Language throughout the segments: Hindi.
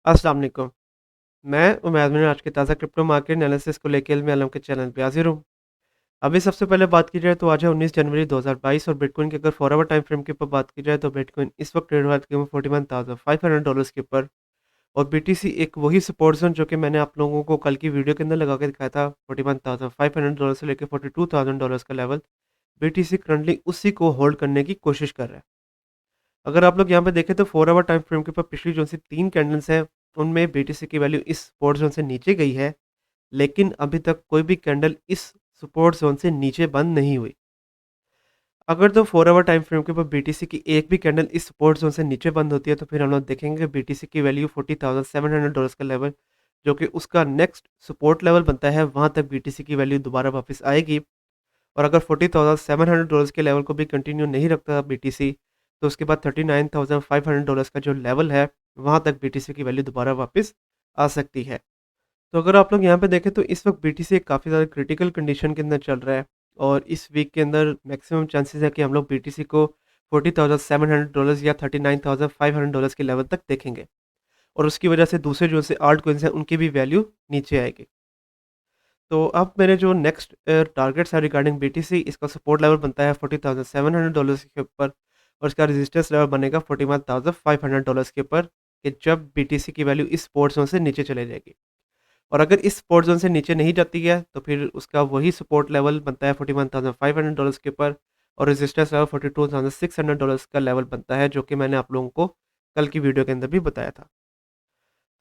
अस्सलाम वालेकुम। मैं उमैद में आज के ताज़ा क्रिप्टो मार्केट एनालिसिस को लेके इल्म आलम के चैनल पे हाज़िर हूँ। अभी सबसे पहले बात की जाए तो आज है 19 जनवरी 2022 और बिटकॉइन की अगर 4 आवर टाइम फ्रेम के ऊपर बात की जाए तो बिटकॉइन इस वक्त ट्रेड हो रहा है तकरीबन $41,500 के ऊपर। और बीटीसी एक वही सपोर्ट ज़ोन जो कि मैंने आप लोगों को कल की वीडियो के अंदर लगा के दिखाया था, $41,500 से लेके $42,000 का लेवल। बीटीसी करंटली उसी को होल्ड करने की कोशिश कर रहा है। अगर आप लोग यहाँ पे देखें तो 4 आवर टाइम फ्रेम के ऊपर पिछली जो सी 3 कैंडल्स हैं, उनमें बीटीसी की वैल्यू इस सपोर्ट ज़ोन से नीचे गई है, लेकिन अभी तक कोई भी कैंडल इस सपोर्ट ज़ोन से नीचे बंद नहीं हुई। अगर तो 4 आवर टाइम फ्रेम के ऊपर बीटीसी की एक भी कैंडल इस सपोर्ट ज़ोन से नीचे बंद होती है, तो फिर हम लोग देखेंगे बीटीसी की वैल्यू $40,700 का लेवल, जो कि उसका नेक्स्ट सपोर्ट लेवल बनता है, वहाँ तक बीटीसी की वैल्यू दोबारा वापस आएगी। और अगर $40,700 के लेवल को भी कंटिन्यू नहीं रखता बीटीसी, तो उसके बाद $39,500 का जो लेवल है, वहाँ तक बीटीसी की वैल्यू दोबारा वापस आ सकती है। तो अगर आप लोग यहाँ पे देखें तो इस वक्त बीटीसी एक काफ़ी ज़्यादा क्रिटिकल कंडीशन के अंदर चल रहा है और इस वीक के अंदर मैक्सिमम चांसेस है कि हम लोग बीटीसी को $40,700 या $39,500 के लेवल तक देखेंगे। और उसकी वजह से दूसरे जो से आल्ट कोइंस हैं उनकी भी वैल्यू नीचे आएगी। तो अब मेरे जो नेक्स्ट टारगेट्स है रिगार्डिंग बीटीसी, इसका सपोर्ट लेवल बनता है $40,700 के ऊपर और इसका रेजिस्टेंस लेवल बनेगा $41,500 के ऊपर, कि जब बीटीसी की वैल्यू इस सपोर्ट जोन से नीचे चले जाएगी। और अगर इस सपोर्ट जोन से नीचे नहीं जाती है तो फिर उसका वही सपोर्ट लेवल बनता है $41,500 के ऊपर और रेजिस्टेंस लेवल $42,600 का लेवल बनता है, जो कि मैंने आप लोगों को कल की वीडियो के अंदर भी बताया था।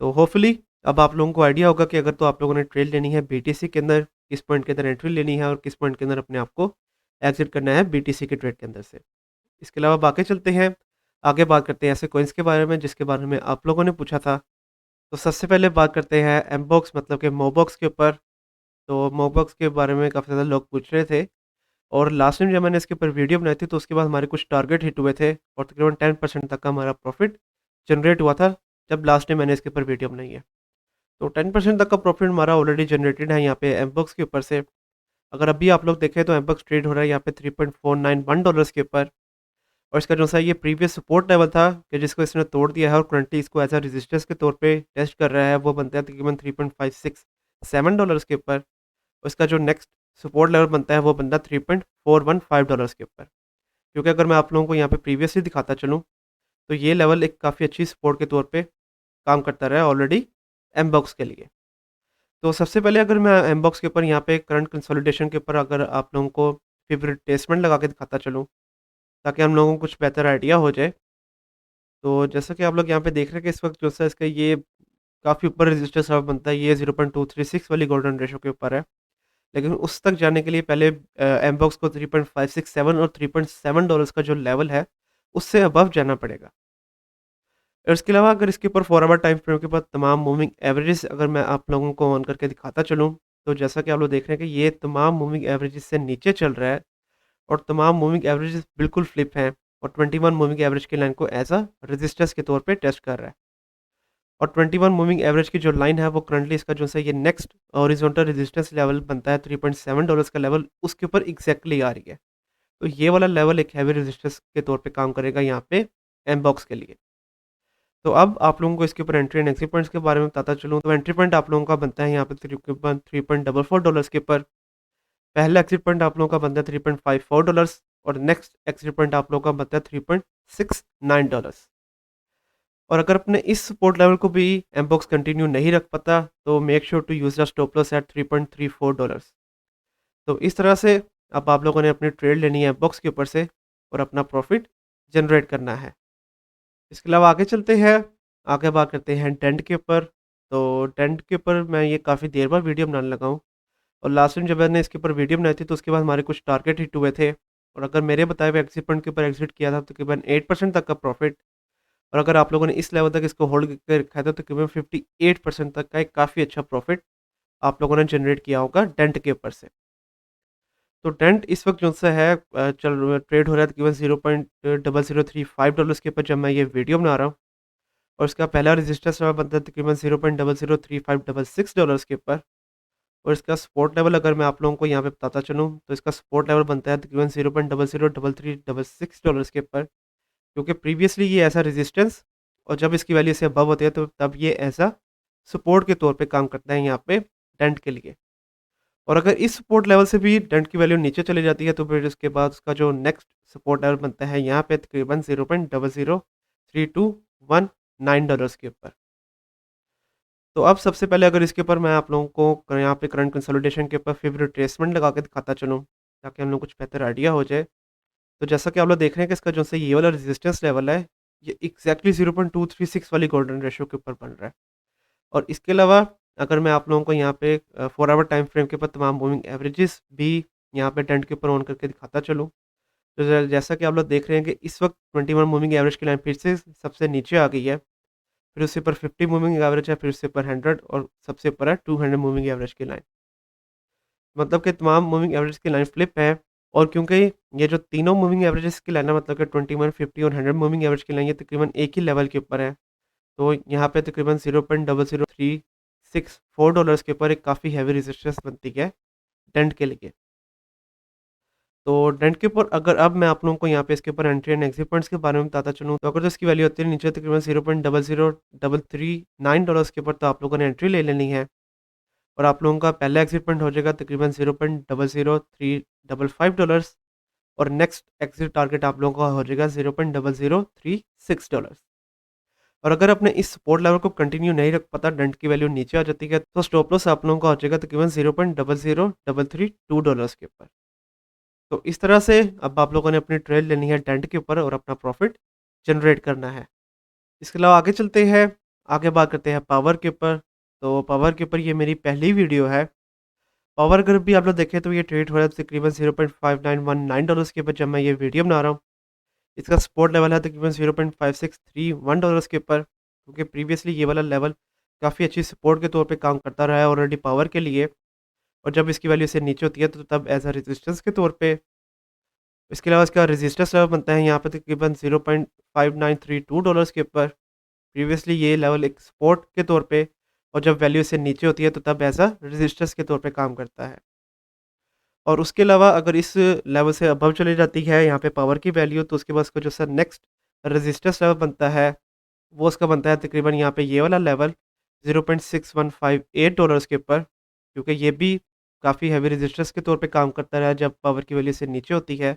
तो होपफुली अब आप लोगों को आइडिया होगा कि अगर तो आप लोगों ने ट्रेड लेनी है बीटीसी के अंदर, किस पॉइंट के अंदर एंट्री लेनी है और किस पॉइंट के अंदर अपने आप को एग्जिट करना है बीटीसी के ट्रेड के अंदर से। इसके अलावा बाकी चलते हैं, आगे बात करते हैं ऐसे कॉइन्स के बारे में जिसके बारे में आप लोगों ने पूछा था। तो सबसे पहले बात करते हैं एमबॉक्स मतलब कि मोबॉक्स के ऊपर। तो मोबॉक्स के बारे में काफ़ी ज़्यादा लोग पूछ रहे थे और लास्ट टाइम जब मैंने इसके ऊपर वीडियो बनाई थी तो उसके बाद हमारे कुछ टारगेट हिट हुए थे और तकरीबन 10% तक का हमारा प्रॉफिट जनरेट हुआ था जब लास्ट टाइम मैंने इसके ऊपर वीडियो बनाई है। तो 10% तक का प्रॉफिट हमारा ऑलरेडी जनरेटेड है यहाँ पे एमबॉक्स के ऊपर से। अगर अभी आप लोग देखें तो एमबॉक्स ट्रेड हो रहा है यहाँ पे $3.491 के ऊपर और इसका जो सा ये प्रीवियस सपोर्ट लेवल था कि जिसको इसने तोड़ दिया है और करंटली इसको एज अ रेजिस्टेंस के तौर पे टेस्ट कर रहा है, वो बनता है तकरीबन $3.567 के ऊपर और इसका जो नेक्स्ट सपोर्ट लेवल बनता है वो बनता है $3.415 के ऊपर। क्योंकि अगर मैं आप लोगों को यहाँ पे प्रीवियसली दिखाता चलूँ तो ये लेवल एक काफ़ी अच्छी सपोर्ट के तौर पे काम करता रहा है ऑलरेडी एमबॉक्स के लिए। तो सबसे पहले अगर मैं एमबॉक्स के ऊपर यहाँ पे करंट कंसोलिडेशन के ऊपर अगर आप लोगों को फेवरेट प्लेसमेंट लगा के दिखाता चलूँ, ताकि हम लोगों को कुछ बेहतर आइडिया हो जाए। तो जैसा कि आप लोग यहाँ पे देख रहे हैं कि इस वक़्त जो सा इसका ये काफ़ी ऊपर रेजिस्टेंस लेवल बनता है, ये 0.236 वाली गोल्डन रेशियो के ऊपर है। लेकिन उस तक जाने के लिए पहले एमबॉक्स को 3.567 और $3.7 का जो लेवल है, उससे अबव जाना पड़ेगा। और इसके अलावा अगर इसके ऊपर 4 आवर टाइम फ्रेम के ऊपर तमाम मूविंग एवरेजेस अगर मैं आप लोगों को ऑन करके दिखाता चलूँ, तो जैसा कि आप लोग देख रहे हैं कि ये तमाम मूविंग एवरेजेस से नीचे चल रहा है और तमाम मूविंग एवरेजेस बिल्कुल फ्लिप हैं और 21 मूविंग एवरेज की लाइन को एज़ अ रेजिस्टेंस के तौर पे टेस्ट कर रहा है। और 21 मूविंग एवरेज की जो लाइन है वो करंटली इसका जो है ये नेक्स्ट हॉरिजॉन्टल रेजिस्टेंस लेवल बनता है $3.7 का लेवल, उसके ऊपर एग्जैक्टली आ रही है। तो ये वाला लेवल एक हैवी रेजिस्टेंस के तौर पे काम करेगा यहाँ पे एमबॉक्स के लिए। तो अब आप लोगों को इसके ऊपर एंट्री एंड एग्जिट पॉइंट्स के बारे में बताता चलूँ, तो एंट्री पॉइंट आप लोगों का बनता है यहाँ पे $3.44 के ऊपर। पहला एग्जिट पॉइंट आप लोगों का बनता है $3.54 और नेक्स्ट एग्जिट पॉइंट आप लोगों का बनता है $3.69। और अगर अपने इस सपोर्ट लेवल को भी एमबॉक्स कंटिन्यू नहीं रख पाता तो make sure to use the stop loss at $3.34। तो इस तरह से अब आप लोगों ने अपनी ट्रेड लेनी है एमबॉक्स के ऊपर से और अपना प्रॉफिट जनरेट करना है। इसके अलावा आगे चलते हैं, आगे बात करते हैं डेंट के ऊपर। तो डेंट के ऊपर मैं ये काफ़ी देर बाद वीडियो बनाने लगा हूँ और लास्ट टाइम जब मैंने इसके ऊपर वीडियो बनाई थी तो उसके बाद हमारे कुछ टारगेट हिट हुए थे और अगर मेरे बताए हुए एग्जिट पॉइंट के ऊपर एग्जिट किया था तो तकरीबन 8% तक का प्रॉफिट। और अगर आप लोगों ने इस लेवल तक इसको होल्ड करके रखा था तो तकरीबन 58% तक का एक काफ़ी अच्छा प्रॉफिट आप लोगों ने जनरेट किया होगा डेंट के ऊपर से। तो डेंट इस वक्त जो सा है चल ट्रेड हो रहा है तकरीबन $0.0035 के ऊपर जब मैं ये वीडियो बना रहा हूँ और इसका पहला रेजिस्टेंस लेवल बनता है तकरीबन $0.003566 के ऊपर। और इसका सपोर्ट लेवल अगर मैं आप लोगों को यहाँ पे बताता चलूँ तो इसका सपोर्ट लेवल बनता है तकरीबन $0.003366 के ऊपर, क्योंकि प्रीवियसली ये ऐसा रेजिस्टेंस और जब इसकी वैल्यू से अबव होती है तो तब ये एज़ अ सपोर्ट के तौर पे काम करता है यहाँ पे डेंट के लिए। और अगर इस सपोर्ट लेवल से भी डेंट की वैल्यू नीचे चली जाती है तो फिर उसके बाद उसका जो नेक्स्ट सपोर्ट लेवल बनता है यहाँ पे तकरीबन $0.00321 के ऊपर। तो अब सबसे पहले अगर इसके ऊपर मैं आप लोगों को यहाँ पे करंट कंसोलिडेशन के ऊपर फिर रिट्रेसमेंट लगा के दिखाता चलूँ, ताकि हम लोग कुछ बेहतर आइडिया हो जाए। तो जैसा कि आप लोग देख रहे हैं कि इसका जो से ये वाला रेजिस्टेंस लेवल है, ये एग्ज़ैक्टली 0.236 वाली गोल्डन रेशियो के ऊपर बन रहा है। और इसके अलावा अगर मैं आप लोगों को यहाँ पे 4 आवर टाइम फ्रेम के ऊपर तमाम मूविंग एवरेजेस भी यहाँ पे ट्रेंड के ऊपर ऑन करके दिखाता चलूँ। तो जैसा कि आप लोग देख रहे हैं कि इस वक़्त 21 मूविंग एवरेज की लाइन फिर से सबसे नीचे आ गई है। फिर उससे ऊपर 50 मूविंग एवरेज है, फिर उससे ऊपर 100 और सबसे ऊपर है 200 मूविंग एवरेज की लाइन। मतलब कि तमाम मूविंग एवरेज की लाइन फ्लिप है। और क्योंकि ये जो तीनों मूविंग एवरेजेस की लाइन है, मतलब कि 21, 50 और 100 मूविंग एवरेज की लाइन, ये तकरीबन एक ही लेवल के ऊपर है। तो यहाँ पे तकरीबन $0.00364 के ऊपर एक काफ़ी हैवी रेजिस्टेंस बनती है डेंट के लिए। तो डेंट के ऊपर अगर अब मैं आप लोगों को यहाँ पे इसके ऊपर एंट्री एंड एग्जिट पॉइंट्स के बारे में बताता चलूँ, तो अगर तो इसकी वैल्यू होती है नीचे तकरीबन $0.00339 के ऊपर, तो आप लोगों ने एंट्री ले लेनी है। और आप लोगों का पहला एग्जिट पॉइंट हो जाएगा तकरीबन $0.00355 और नेक्स्ट एग्जिट टारगेट आप लोगों का हो जाएगा $0.0036। और अगर आपने इस सपोर्ट लेवल को कंटिन्यू नहीं रख पाता, डेंट की वैल्यू नीचे आ जाती है, तो स्टॉप लॉस आप लोगों का हो जाएगा तकरीबन $0.00332 के ऊपर। तो इस तरह से अब आप लोगों ने अपनी ट्रेड लेनी है डेंट के ऊपर और अपना प्रॉफिट जनरेट करना है। इसके अलावा आगे चलते हैं, आगे बात करते हैं पावर के ऊपर। तो पावर के ऊपर ये मेरी पहली वीडियो है। पावर अगर भी आप लोग देखें तो ये ट्रेड हो रहा है तकरीबन $0.5919 के ऊपर जब मैं ये वीडियो बना रहा हूँ। इसका सपोर्ट लेवल है तकरीबन $0.5631 के ऊपर, क्योंकि प्रीवियसली ये वाला लेवल काफ़ी अच्छी सपोर्ट के तौर पे काम करता रहा है ऑलरेडी पावर के लिए। और जब इसकी वैल्यू से नीचे होती है तो तब एज अ रेजिस्टेंस के तौर पे। इसके अलावा इसका रेजिस्टेंस लेवल बनता है यहाँ पे तकरीबन $0.5932 के ऊपर। प्रीवियसली ये लेवल एक सपोर्ट के तौर पे, और जब वैल्यू से नीचे होती है तो तब एज अ रेजिस्टेंस के तौर पे काम करता है। और उसके अलावा अगर इस लेवल से अबव चली जाती है यहाँ पे पावर की वैल्यू, तो उसके बाद उसका जो सर नेक्स्ट रेजिस्टेंस लेवल बनता है, वो उसका बनता है तकरीबन यहाँ पे ये वाला लेवल $0.6158 के ऊपर, क्योंकि ये भी काफ़ी हैवी रेजिस्टेंस के तौर पे काम करता रहा जब पावर की वैल्यू से नीचे होती है,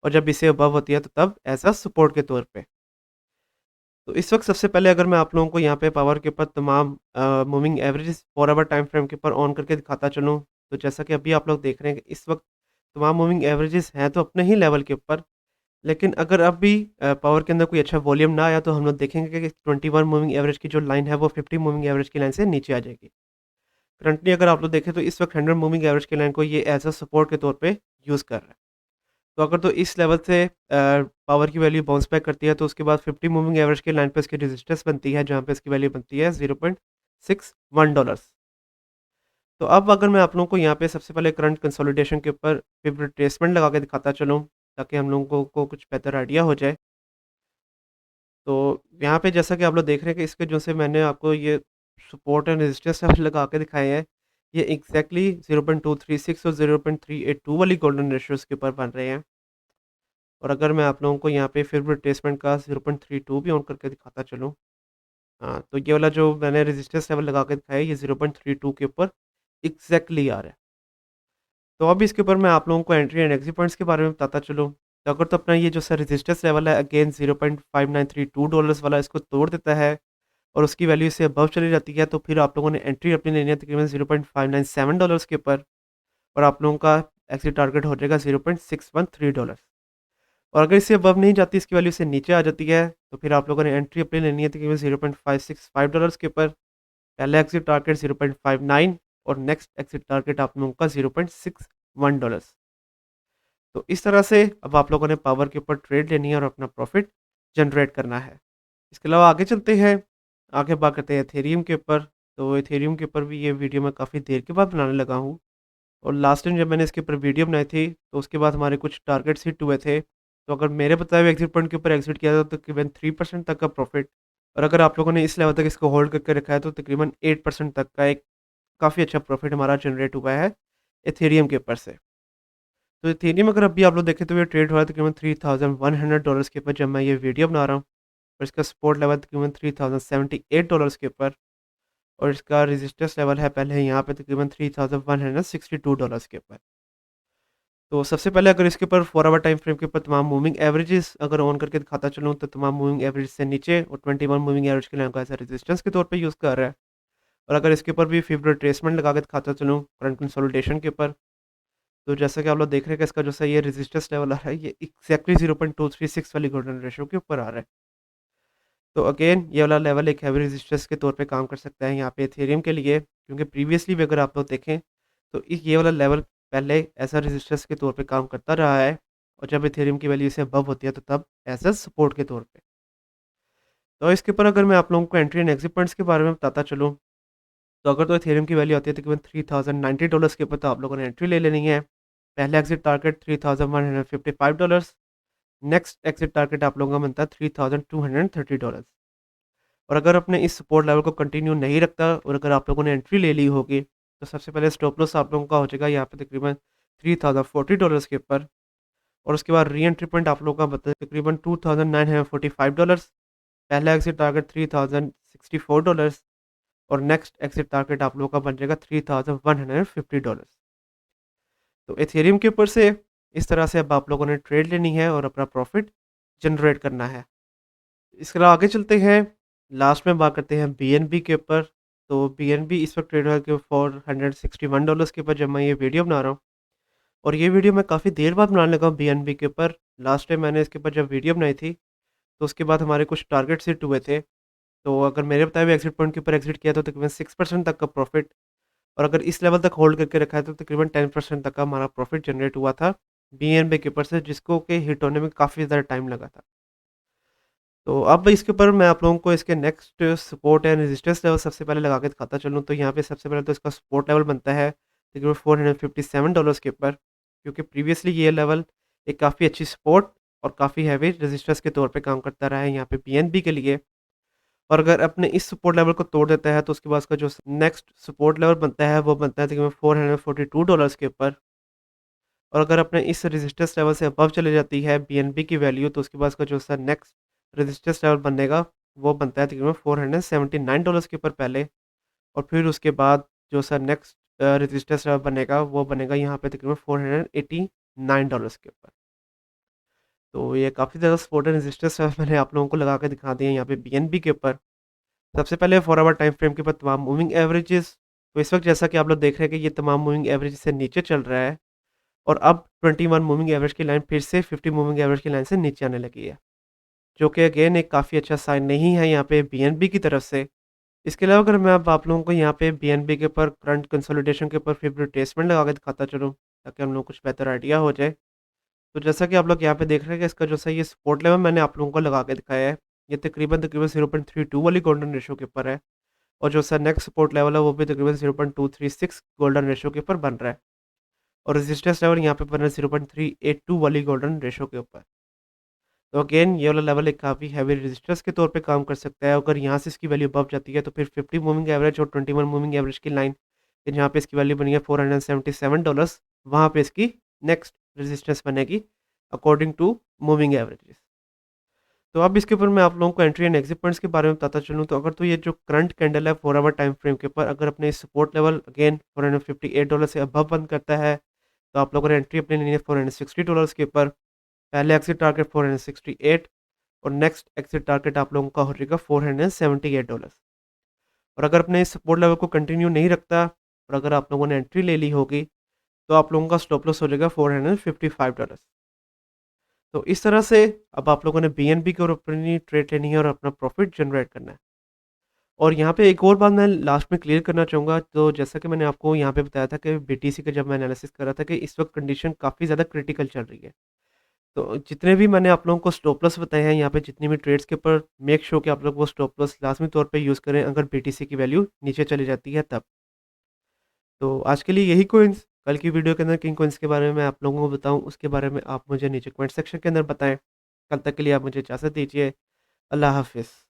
और जब इससे अबव होती है तो तब एज अ सपोर्ट के तौर पे। तो इस वक्त सबसे पहले अगर मैं आप लोगों को यहाँ पे पावर के ऊपर तमाम moving averages 4 hour time frame के ऊपर ऑन करके दिखाता चलूँ, तो जैसा कि अभी आप लोग देख रहे हैं कि इस वक्त तमाम मूविंग एवरेजेस हैं तो अपने ही लेवल के ऊपर। लेकिन अगर अब भी पावर के अंदर कोई अच्छा वॉल्यूम ना आया, तो हम लोग देखेंगे कि 21 मूविंग एवरेज की जो लाइन है वो 50 मूविंग एवरेज की लाइन से नीचे आ जाएगी। करंटली अगर आप लोग देखें तो इस वक्त 100 मूविंग एवरेज की लाइन को ये एज अ सपोर्ट के तौर पे यूज़ कर रहा है। तो अगर तो इस लेवल से पावर की वैल्यू बाउंस बैक करती है, तो उसके बाद 50 मूविंग एवरेज की लाइन पे इसकी रेजिस्टेंस बनती है, जहाँ पे इसकी वैल्यू बनती है $0.61। तो अब अगर मैं आप लोगों को यहाँ पे सबसे पहले करंट कंसोलिडेशन के ऊपर फिर रिट्रेसमेंट लगा के दिखाता चलूँ, ताकि हम लोगों को कुछ बेहतर आइडिया हो जाए। तो यहाँ पे जैसा कि आप लोग देख रहे हैं कि इसके जो से मैंने आपको ये सपोर्ट एंड रेजिस्टेंस लेवल लगा के दिखाए हैं, ये एग्ज़ैक्टली 0.236 और 0.382 वाली गोल्डन रेशियोज़ के ऊपर बन रहे हैं। और अगर मैं आप लोगों को यहाँ पे फिर रिट्रेसमेंट का 0.32 भी ऑन करके दिखाता चलूँ, हाँ, तो ये वाला जो मैंने रेजिस्टेंस लेवल लगा के दिखाया है, ये 0.32 के ऊपर एग्ज़ैक्टली आ रहा है। तो अब इसके ऊपर मैं आप लोगों को एंट्री एंड एग्जिट पॉइंट्स के बारे में बताता चलूँ। तो अगर तो अपना ये जो रेजिस्टेंस लेवल है अगेन $0.5932 वाला इसको तोड़ देता है, और उसकी वैल्यू इससे अबव चली जाती है, तो फिर आप लोगों ने एंट्री अपनी लेनी है तकरीबन $0.597 के ऊपर, और आप लोगों का एग्जिट टारगेट हो जाएगा $0.613। और अगर इससे अबव नहीं जाती, इसकी वैल्यू से नीचे आ जाती है, तो फिर आप लोगों ने एंट्री अपनी लेनी है तकरीबन $0.565 के ऊपर। पहला एग्जिट टारगेट 0.59 और नेक्स्ट एग्जिट टारगेट आप लोगों का $0.61। तो इस तरह से अब आप लोगों ने पावर के ऊपर ट्रेड लेनी है और अपना प्रॉफिट जनरेट करना है। इसके अलावा आगे चलते हैं, आगे बात करते हैं एथेरियम के ऊपर। तो एथेरियम के ऊपर भी ये वीडियो मैं काफ़ी देर के बाद बनाने लगा हूँ, और लास्ट टाइम जब मैंने इसके ऊपर वीडियो बनाई थी, तो उसके बाद हमारे कुछ टारगेट्स हिट हुए थे। तो अगर मेरे बताए हुए एग्जिट पॉइंट के ऊपर एग्जिट किया था तो तकरीबन 3% तक का प्रॉफिट, और अगर आप लोगों ने इस लेवल तक इसको होल्ड करके रखा है तो तकरीबन 8% तक का एक काफ़ी अच्छा प्रॉफिट हमारा जनरेट हुआ है एथेरियम के ऊपर से। तो एथेरियम अगर अभी आप लोग देखें तो ये ट्रेड हो रहा है तकरीबन $3100 के ऊपर जब मैं ये वीडियो बना रहा हूँ। और इसका सपोर्ट लेवल तकरीबन $3078 के ऊपर, और इसका रेजिस्टेंस लेवल है पहले यहाँ पे तकरीबन $3162 के ऊपर। तो सबसे पहले अगर इसके ऊपर 4 आवर टाइम फ्रेम के ऊपर तमाम मूविंग एवरेजेस अगर ऑन करके दिखाता चलूँ, तो तमाम मूविंग एवरेज से नीचे और 21 मूविंग एवरेज की लाइन को एज अ रेजिस्टेंस के तौर पे यूज़ कर रहा है। और अगर इसके ऊपर भी फिब रिट्रेसमेंट लगा के दिखाता चलूँ करंट कंसोलिडेशन के ऊपर, तो जैसा कि आप लोग देख रहे हैं कि इसका जो सही है रेजिस्टेंस लेवल आ रहा है, ये एक्जैक्टली 0.236 वाली गोल्डन रेशियो के ऊपर आ रहा है। तो अगेन ये वाला लेवल एक हैवी रेजिस्टेंस के तौर पे काम कर सकता है यहाँ पे एथेरियम के लिए, क्योंकि प्रीवियसली भी अगर आप लोग देखें तो ये वाला लेवल पहले ऐसा रेजिस्टेंस के तौर पे काम करता रहा है, और जब एथेरियम की वैल्यू इससे अबव होती है तो तब एज अ सपोर्ट के तौर पे। तो इसके ऊपर अगर मैं आप लोगों को एंट्री एंड एग्जिट पॉइंट्स के बारे में बताता चलूँ, तो अगर तो एथेरियम की वैल्यू आती है तकरीबन $3090 के ऊपर, तो आप लोगों ने एंट्री ले लेनी है। पहले exit target $3155, next exit target आप लोगों का बनता है $3230। और अगर आपने इस सपोर्ट लेवल को कंटिन्यू नहीं रखता और अगर आप लोगों ने एंट्री ले ली होगी, तो सबसे पहले स्टॉप लॉस आप लोगों का हो जाएगा यहाँ पे तकरीबन $3040 के ऊपर, और उसके बाद री एंट्री पॉइंट आप लोगों का बनता है तकरीबन $2945। पहला एग्जिट टारगेट $3064, और नेक्स्ट एग्जिट टारगेट आप लोगों का बन जाएगा $3150। तो एथेरियम के ऊपर से इस तरह से अब आप लोगों ने ट्रेड लेनी है और अपना प्रॉफिट जनरेट करना है। इसके अलावा आगे चलते हैं, लास्ट में बात करते हैं बीएनबी के ऊपर। तो बीएनबी इस वक्त ट्रेड हो रहा है $461 के ऊपर जब मैं ये वीडियो बना रहा हूँ, और ये वीडियो मैं काफ़ी देर बाद बनाने लगा हूँ बीएनबी के ऊपर। लास्ट टाइम मैंने इसके ऊपर जब वीडियो बनाई थी, तो उसके बाद हमारे कुछ टारगेट्स हिट हुए थे। तो अगर मेरे बताए हुए एग्जिट पॉइंट के ऊपर एग्जिट किया तो तकरीबन 6% तक का प्रॉफिट, और अगर इस लेवल तक होल्ड करके रखा है तो तकरीबन 10% तक का हमारा प्रॉफिट जनरेट हुआ था बीएनबी के ऊपर से, जिसको कि हिट होने में काफ़ी ज़्यादा टाइम लगा था। तो अब इसके ऊपर मैं आप लोगों को इसके next support and resistance level सबसे पहले लगा के दिखाता चलूँ, तो यहाँ पे सबसे पहले तो इसका सपोर्ट लेवल बनता है तकरीबन $457 के ऊपर, क्योंकि प्रीवियसली ये लेवल एक काफ़ी अच्छी सपोर्ट और काफ़ी हैवी रेजिस्टेंस के तौर पे काम करता रहा है यहाँ पे बीएनबी के लिए। और अगर अपने इस सपोर्ट लेवल को तोड़ देता है, तो उसके बाद उसका जो नेक्स्ट सपोर्ट लेवल बनता है वो बनता है तकरीबन $442 के ऊपर, और अगर अपने इस रेजिस्टेंस लेवल से अबव चली जाती है बीएनबी की वैल्यू, तो उसके बाद उसका जो सा नेक्स्ट रेजिस्टेंस लेवल बनेगा वो बनता है तकरीबन $479 के ऊपर पहले, और फिर उसके बाद जो सा नेक्स्ट रेजिस्टेंस लेवल बनेगा वो बनेगा यहाँ पे तकरीबन $489 के ऊपर। तो ये काफ़ी ज़्यादा सपोर्ट एंड रेजिस्टेंस लेवल मैंने आप लोगों को लगा के दिखा दिए हैं यहाँ पे बीएनबी के ऊपर। सबसे पहले 4 आवर टाइम फ्रेम के ऊपर तमाम मूविंग एवरेजेस, तो इस वक्त जैसा कि आप लोग देख रहे हैं कि ये तमाम मूविंग एवरेज से नीचे चल रहा है, और अब 21 मूविंग एवरेज की लाइन फिर से 50 मूविंग एवरेज की लाइन से नीचे आने लगी है, जो कि अगेन एक काफ़ी अच्छा साइन नहीं है यहाँ पे बीएनबी की तरफ से। इसके अलावा अगर मैं अब आप लोगों को यहाँ पे बीएनबी के ऊपर करंट कंसोलिडेशन के ऊपर फिर रिट्रेसमेंट लगा के दिखाता चलूँ, ताकि हम लोग को कुछ बेहतर आइडिया हो जाए। तो जैसा कि आप लोग यहाँ पे देख रहे हैं कि इसका जो सही ये सपोर्ट लेवल मैंने आप लोगों को लगा के दिखाया है, ये तकरीबन तकरीबन 0.32 वाली गोल्डन रेशियो के ऊपर है, और जो सर नेक्स्ट सपोर्ट लेवल है वो भी तकरीबन 0.236 गोल्डन रेशियो के ऊपर बन रहा है, और रेजिस्टेंस लेवल यहाँ पे बन रहा है 0.382 वाली गोल्डन रेशियो के ऊपर। तो अगेन ये वाला लेवल एक काफ़ी हैवी रेजिस्टेंस के तौर पे काम कर सकता है। अगर यहाँ से इसकी वैल्यू अबव जाती है, तो फिर 50 मूविंग एवरेज और 21 मूविंग एवरेज की लाइन, जहाँ पे इसकी वैल्यू बनी है $477, वहाँ पे इसकी नेक्स्ट रेजिस्टेंस बनेगी अकॉर्डिंग टू मूविंग एवरेजेस। तो अब इसके ऊपर मैं आप लोगों को एंट्री एंड एग्जिट पॉइंट्स के बारे में बताता चलूँ, तो अगर तो ये जो करंट कैंडल है 4 आवर टाइम फ्रेम के ऊपर अगर अपने इस सपोर्ट लेवल अगेन $458 से अबव बंद करता है, तो आप लोगों ने एंट्री अपनी लेनी है $460 के ऊपर। पहले एग्जिट टारगेट 468, और नेक्स्ट एग्जिट टारगेट आप लोगों का हो जाएगा $478। और अगर अपने इस सपोर्ट लेवल को कंटिन्यू नहीं रखता और अगर आप लोगों ने एंट्री ले ली होगी, तो आप लोगों का स्टॉप लॉस हो जाएगा $455। तो इस तरह से अब आप लोगों ने बीएनबी के ऊपर अपनी ट्रेड लेनी है और अपना प्रॉफिट जनरेट करना है। और यहाँ पे एक और बात मैं लास्ट में क्लियर करना चाहूँगा, तो जैसा कि मैंने आपको यहाँ पे बताया था कि बीटीसी का जब मैं एनालिसिस कर रहा था कि इस वक्त कंडीशन काफ़ी ज़्यादा क्रिटिकल चल रही है। तो जितने भी मैंने आप लोगों को स्टॉप लॉस बताए हैं यहाँ पे, जितनी भी ट्रेड्स के ऊपर मेक श्योर कि आप लोग वो स्टॉप लॉस लाज़मी तौर पे यूज़ करें अगर बीटीसी की वैल्यू नीचे चली जाती है तब। तो आज के लिए यही कोइंस, कल की वीडियो के अंदर किन कोइंस के बारे में मैं आप लोगों को बताऊँ उसके बारे में आप मुझे नीचे कमेंट सेक्शन के अंदर बताएँ। कल तक के लिए आप मुझे इजाज़त दीजिए। अल्लाह हाफ़िज़।